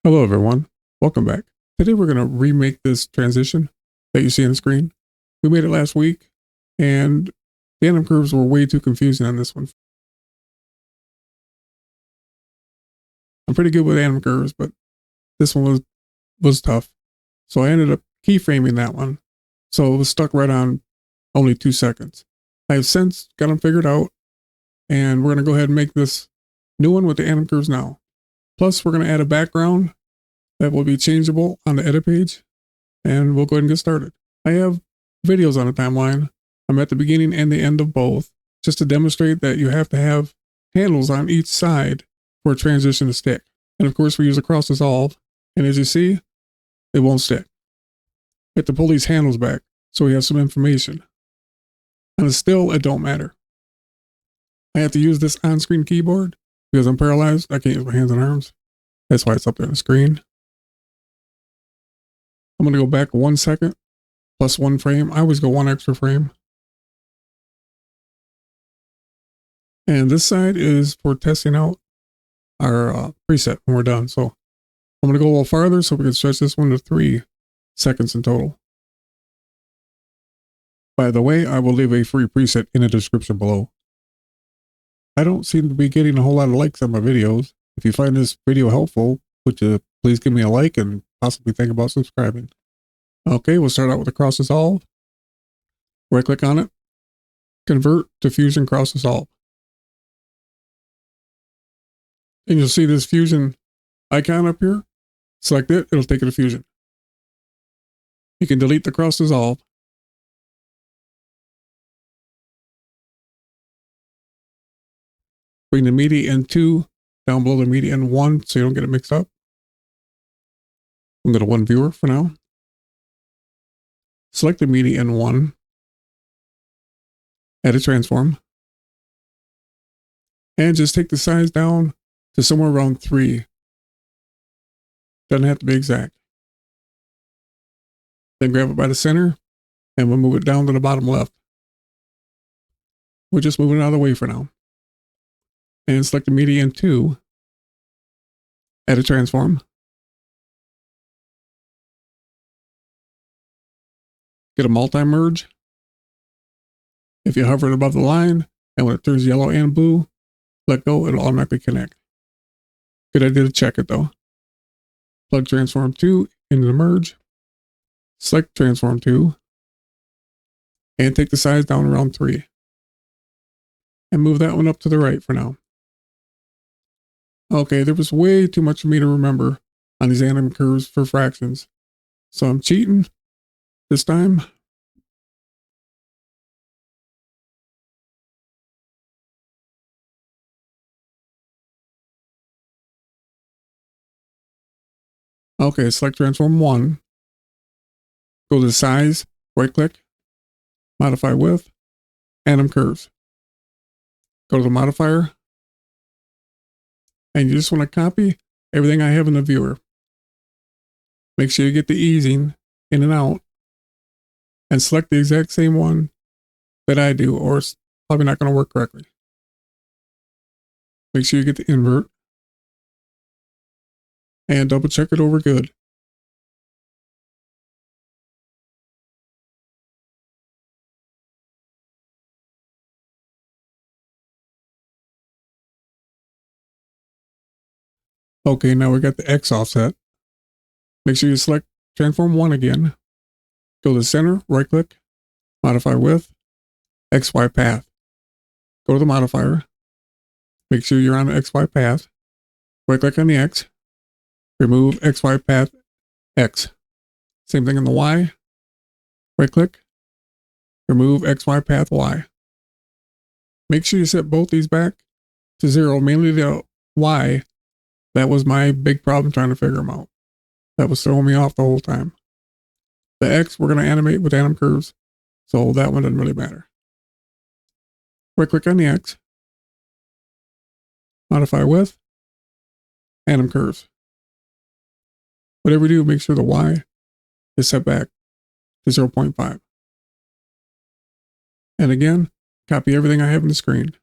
Hello everyone, welcome back. Today we're going to remake this transition that you see on the screen. We made it last week and the Anim Curves were way too confusing on this one. I'm pretty good with Anim Curves, but this one was tough. So I ended up keyframing that one. So it was stuck right on only 2 seconds. I have since got them figured out and we're going to go ahead and make this new one with the Anim Curves now. Plus we're going to add a background that will be changeable on the edit page, and we'll go ahead and get started. I have videos on the timeline. I'm at the beginning and the end of both, just to demonstrate that you have to have handles on each side for a transition to stick. And of course we use a cross dissolve, and as you see, it won't stick. We have to pull these handles back so we have some information. And still, it don't matter. I have to use this on-screen keyboard because I'm paralyzed. I can't use my hands and arms. That's why it's up there on the screen. I'm going to go back 1 second plus 1 frame. I always go 1 extra frame. And this side is for testing out our preset when we're done. So I'm going to go a little farther so we can stretch this one to 3 seconds in total. By the way, I will leave a free preset in the description below. I don't seem to be getting a whole lot of likes on my videos. If you find this video helpful, would you please give me a like and possibly think about subscribing. Okay, we'll start out with the cross dissolve. Right click on it. Convert to Fusion Cross Dissolve. And you'll see this fusion icon up here. Select it, it'll take it to fusion. You can delete the cross dissolve. Bring the media in 2 down below the media in 1 so you don't get it mixed up. I'm going to 1 viewer for now. Select the media in 1. Add a transform. And just take the size down to somewhere around 3. Doesn't have to be exact. Then grab it by the center and we'll move it down to the bottom left. We're just moving it out of the way for now. And select the media in 2. Add a transform. Get a multi-merge. If you hover it above the line, and when it turns yellow and blue, let go, it'll automatically connect. Good idea to check it though. Plug transform 2 into the merge. Select transform 2. And take the size down around 3. And move that one up to the right for now. Okay, there was way too much for me to remember on these Anim Curves for fractions. So I'm cheating this time. Okay, select transform 1. Go to size, right click, modify width, Anim Curves. Go to the modifier, and you just want to copy everything I have in the viewer. Make sure you get the easing in and out, and select the exact same one that I do, or it's probably not going to work correctly. Make sure you get the invert, and double check it over good. Okay, now we got the X offset. Make sure you select transform 1 again. Go to the center, right click, modify width, XY path. Go to the modifier. Make sure you're on the XY path. Right click on the X. Remove XY path X. Same thing on the Y. Right click. Remove XY path Y. Make sure you set both these back to 0, mainly the Y. That was my big problem trying to figure them out. That was throwing me off the whole time. The X we're going to animate with Anim Curves, so that one doesn't really matter. Right click on the X. Modify width. Anim Curves. Whatever you do, make sure the Y is set back to 0.5. And again, copy everything I have on the screen.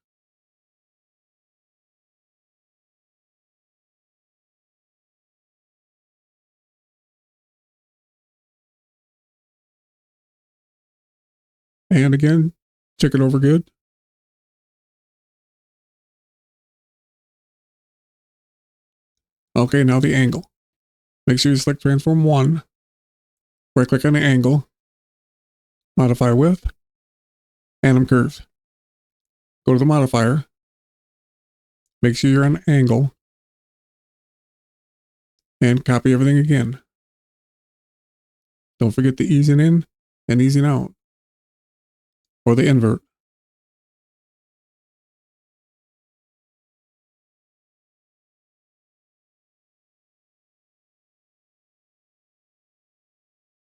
And again, check it over good. Okay, now the angle. Make sure you select transform 1. Right click on the angle. Modify width. Anim Curves. Go to the modifier. Make sure you're on angle. And copy everything again. Don't forget the easing in and easing out. Or the invert.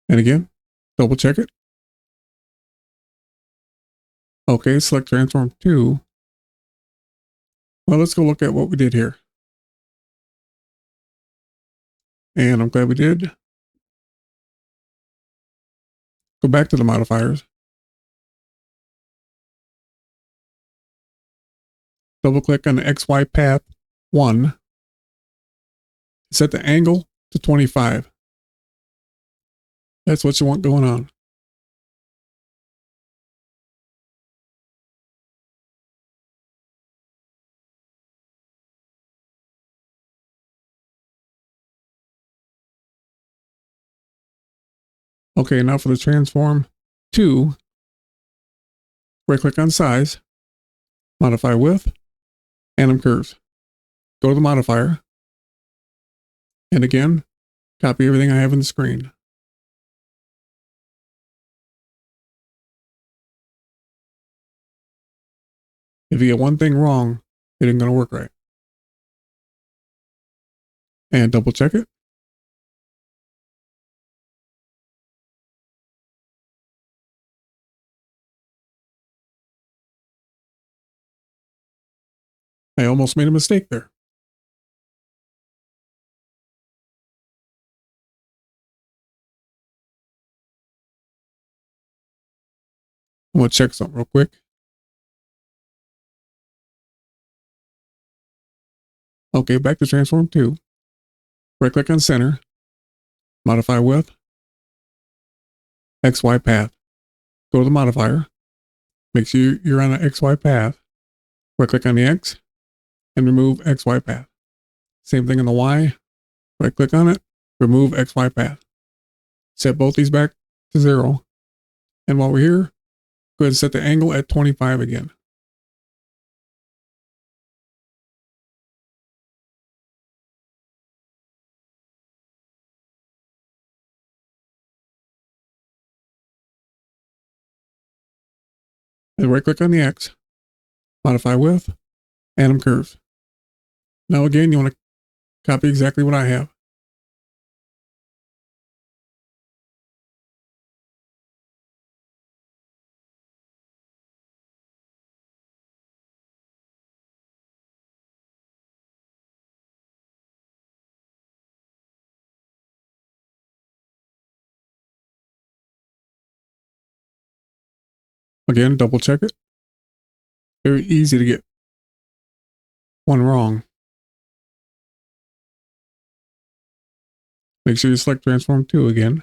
And again, double check it. Okay, select transform 2. Well, let's go look at what we did here. And I'm glad we did. Go back to the modifiers. Double click on the XY path 1. Set the angle to 25. That's what you want going on. Okay, now for the transform 2, right click on size, modify width, Anim Curves. Go to the modifier, and again, copy everything I have on the screen. If you get one thing wrong, it ain't going to work right. And double check it. I almost made a mistake there. I'm going to check something real quick. Okay, back to transform 2. Right click on center, modify width, XY path. Go to the modifier, make sure you're on an XY path, right click on the X, and remove XY path. Same thing on the Y, right click on it, remove XY path. Set both these back to 0. And while we're here, go ahead and set the angle at 25 again. And right click on the X, modify width, Anim Curves. Now again, you want to copy exactly what I have. Again, double check it. Very easy to get one wrong. Make sure you select transform 2 again.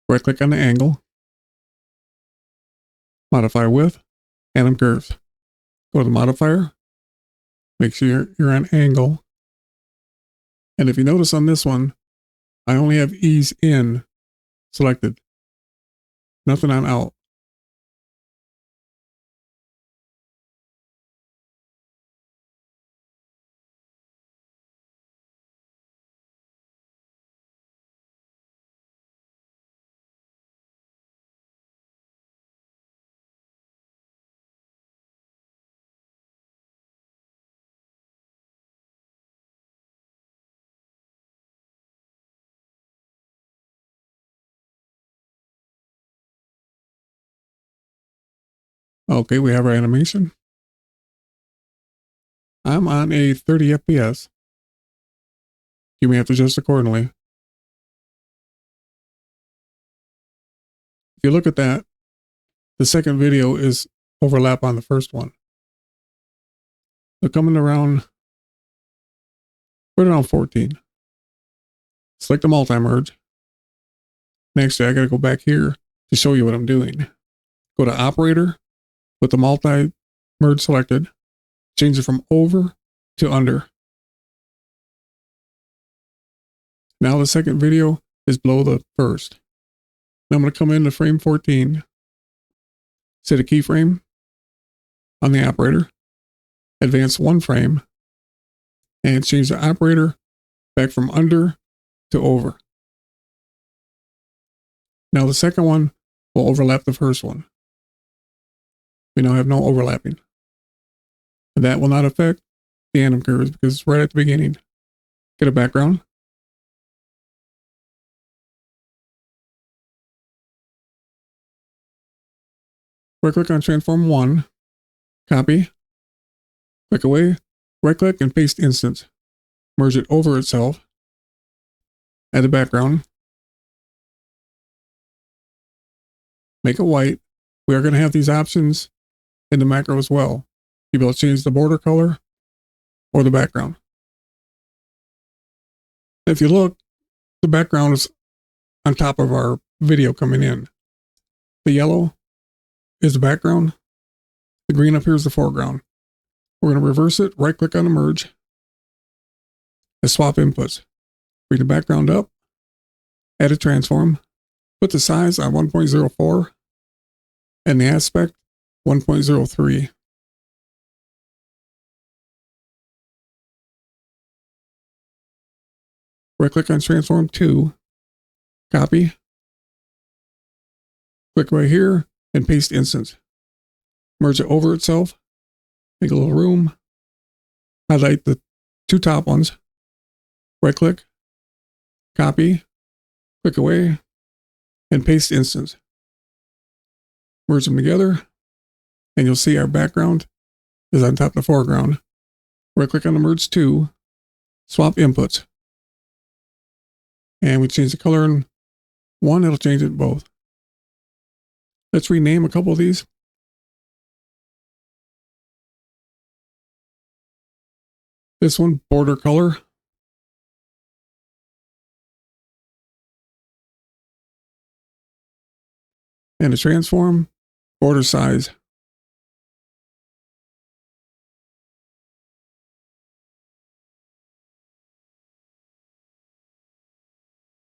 Right click on the angle, modify width, Anim Curves. Go to the modifier, make sure you're on angle. And if you notice on this one, I only have ease in selected, nothing on out. Okay, we have our animation. I'm on a 30 FPS. You may have to adjust accordingly. If you look at that, the second video is overlap on the first one. So coming around, right around 14. Select the multi-merge. Next, I gotta go back here to show you what I'm doing. Go to Operator, put the multi-merge selected, change it from over to under. Now the second video is below the first. Now I'm going to come into frame 14, set a keyframe on the operator, advance one frame, and change the operator back from under to over. Now the second one will overlap the first one. We now have no overlapping. And that will not affect the Anim Curves because it's right at the beginning. Get a background. Right click on Transform 1, copy, click away, right click and paste instance. Merge it over itself. Add the background. Make it white. We are going to have these options in the macro as well. You'll be able to change the border color or the background. If you look, the background is on top of our video coming in. The yellow is the background. The green up here is the foreground. We're going to reverse it, right click on the merge, and swap inputs. Bring the background up, add a transform, put the size on 1.04, and the aspect 1.03. Right click on Transform 2, copy, click right here, and paste instance. Merge it over itself, make a little room, highlight the two top ones, right click, copy, click away, and paste instance. Merge them together, and you'll see our background is on top of the foreground. Right click on the merge 2, swap inputs. And we change the color in one, it'll change it in both. Let's rename a couple of these. This one, border color. And a transform, border size.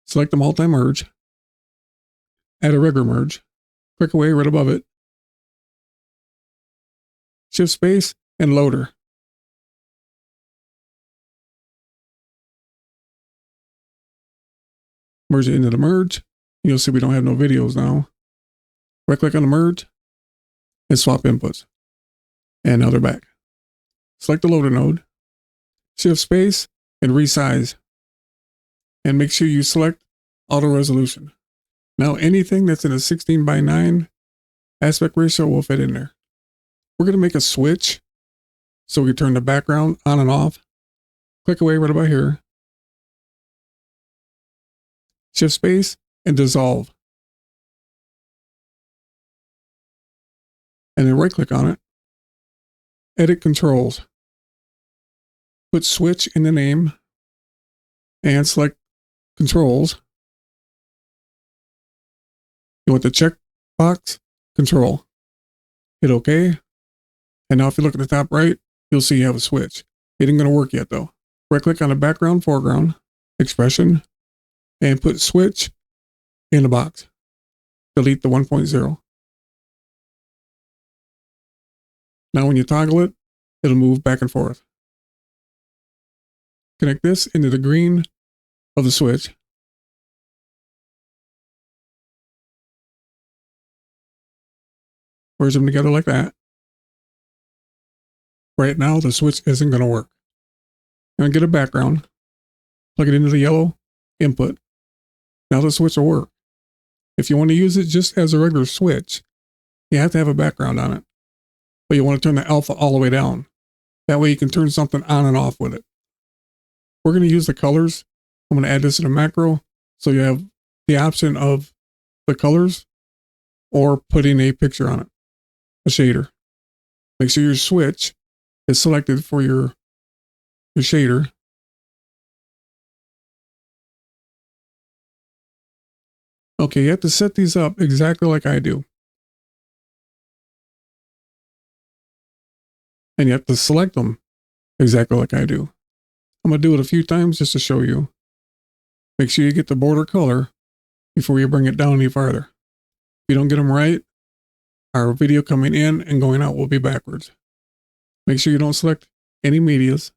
Select the multi-merge. Add a regular merge. Click away right above it. Shift space and loader. Merge it into the merge. You'll see we don't have no videos now. Right click on the merge and swap inputs. And now they're back. Select the loader node. Shift space and resize. And make sure you select auto resolution. Now anything that's in a 16:9 aspect ratio will fit in there. We're going to make a switch so we can turn the background on and off. Click away right about here. Shift space and dissolve. And then right click on it. Edit controls. Put switch in the name and select controls. You want the check box control. Hit OK. And now if you look at the top right, you'll see you have a switch. It ain't going to work yet though. Right click on the background, foreground, expression, and put switch in the box. Delete the 1.0. Now when you toggle it, it'll move back and forth. Connect this into the green of the switch. Merge them together like that. Right now, the switch isn't going to work. I'm going to get a background, plug it into the yellow input. Now the switch will work. If you want to use it just as a regular switch, you have to have a background on it. But you want to turn the alpha all the way down. That way you can turn something on and off with it. We're going to use the colors. I'm going to add this in a macro. So you have the option of the colors or putting a picture on it, a shader. Make sure your switch is selected for your shader. Okay, you have to set these up exactly like I do. And you have to select them exactly like I do. I'm going to do it a few times just to show you. Make sure you get the border color before you bring it down any farther. If you don't get them right, our video coming in and going out will be backwards. Make sure you don't select any medias.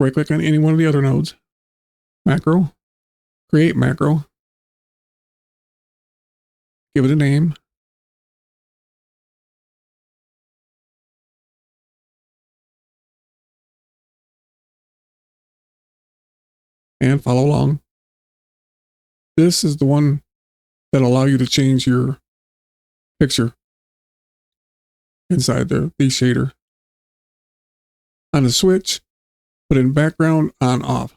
Right click on any one of the other nodes. Macro. Create macro. Give it a name. And follow along. This is the one that allow you to change your picture inside the shader. On the switch, put in background on off.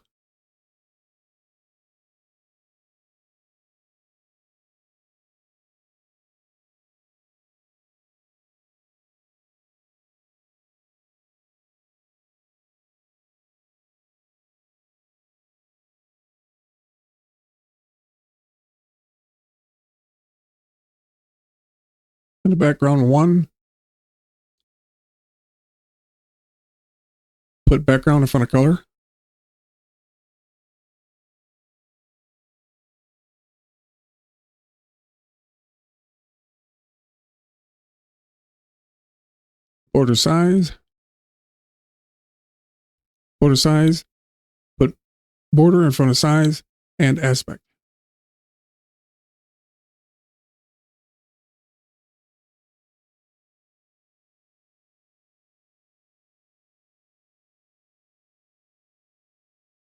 In the background 1, put background in front of color. Border size. Border size. Put border in front of size and aspect.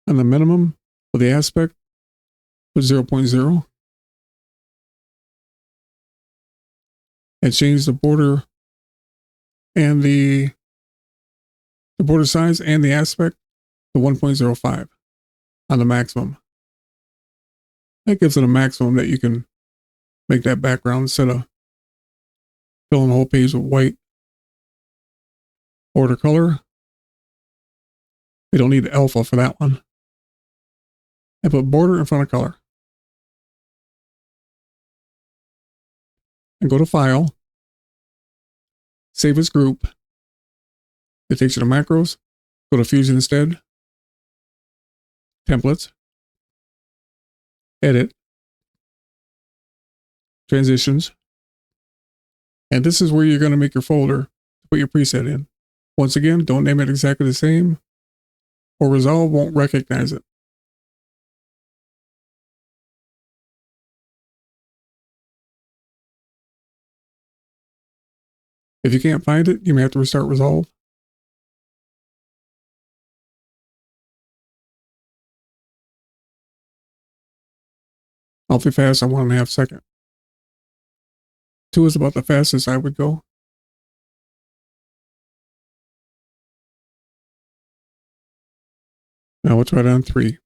On the minimum for the aspect, put 0.0. And change the border and the border size and the aspect to 1.05 on the maximum. That gives it a maximum that you can make that background instead of filling the whole page with white. Border color. We don't need alpha for that one. And put border in front of color. And go to File. Save as group. It takes you to macros. Go to Fusion instead. Templates. Edit. Transitions. And this is where you're going to make your folder to put your preset in. Once again, don't name it exactly the same, or Resolve won't recognize it. If you can't find it, you may have to restart Resolve. Awfully fast on 1.5 seconds. 2 is about the fastest I would go. Now we'll try it on 3.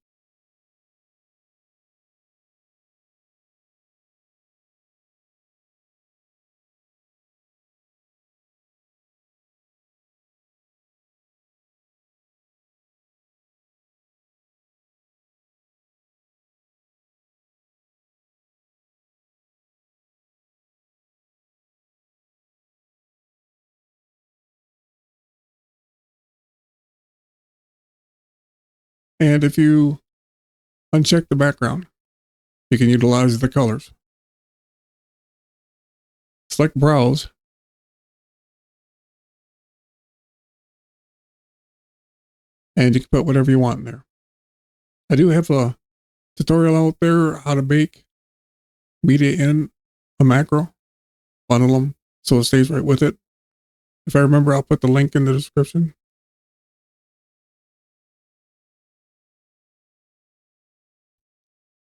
And if you uncheck the background, you can utilize the colors. Select Browse. And you can put whatever you want in there. I do have a tutorial out there how to bake media in a macro, bundle them so it stays right with it. If I remember, I'll put the link in the description.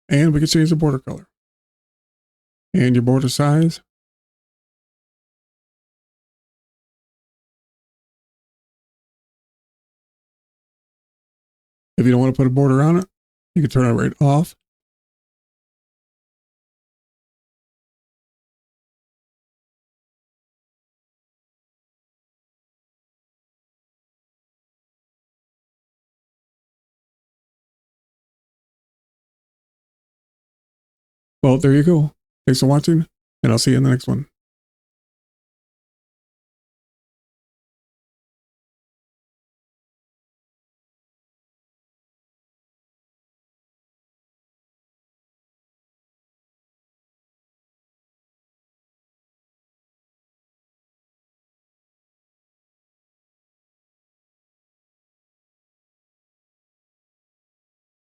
And we can change the border color and your border size. If you don't want to put a border on it, you can turn it right off. Well, there you go. Thanks for watching, and I'll see you in the next one.